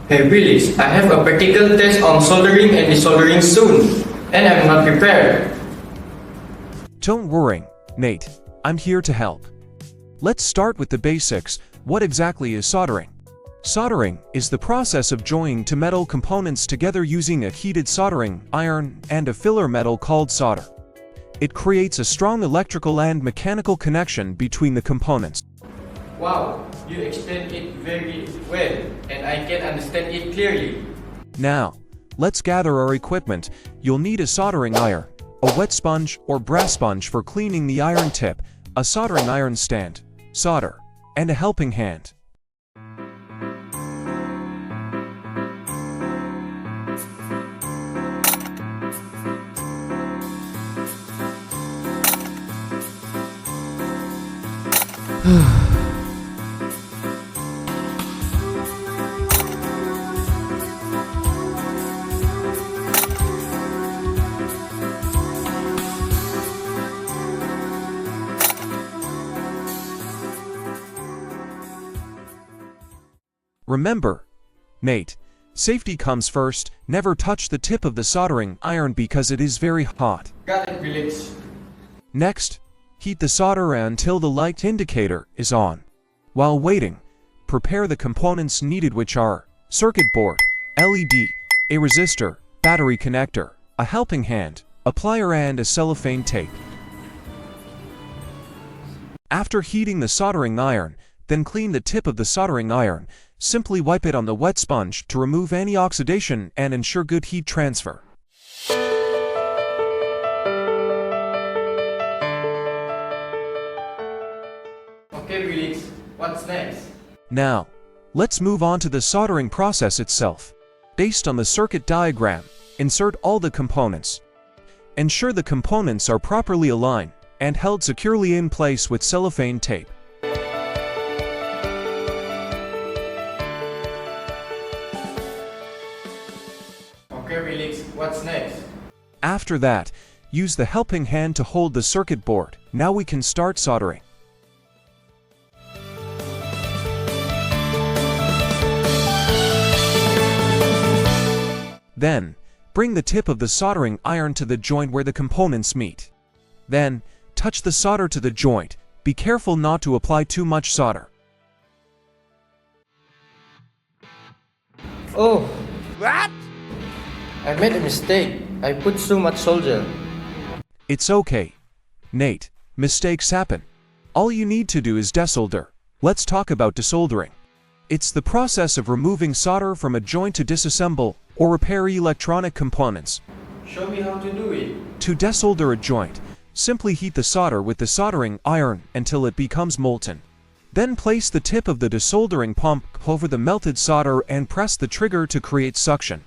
Hey Willis, I have a practical test on soldering and desoldering soon, and I'm not prepared. Don't worry, Nate. I'm here to help. Let's start with the basics. What exactly is soldering? Soldering is the process of joining two metal components together using a heated soldering iron and a filler metal called solder. It creates a strong electrical and mechanical connection between the components. Wow, you explained it very well, and I can understand it clearly. Now, let's gather our equipment. You'll need a soldering iron, a wet sponge or brass sponge for cleaning the iron tip, a soldering iron stand, solder, and a helping hand. Remember, Nate, safety comes first. Never touch the tip of the soldering iron because it is very hot. Got it, Willis. Next, heat the solder until the light indicator is on. While waiting, prepare the components needed, which are circuit board, LED, a resistor, battery connector, a helping hand, a plier and a cellophane tape. After heating the soldering iron, then clean the tip of the soldering iron. Simply wipe it on the wet sponge to remove any oxidation and ensure good heat transfer. Okay, Willis, what's next? Now, let's move on to the soldering process itself. Based on the circuit diagram, insert all the components. Ensure the components are properly aligned and held securely in place with cellophane tape. Okay, Willis, what's next? After that, use the helping hand to hold the circuit board. Now we can start soldering. Then, bring the tip of the soldering iron to the joint where the components meet. Then, touch the solder to the joint. Be careful not to apply too much solder. Oh, what? I made a mistake. I put so much solder. It's okay, Nate. Mistakes happen. All you need to do is desolder. Let's talk about desoldering. It's the process of removing solder from a joint to disassemble or repair electronic components. Show me how to do it. To desolder a joint, simply heat the solder with the soldering iron until it becomes molten. Then place the tip of the desoldering pump over the melted solder and press the trigger to create suction.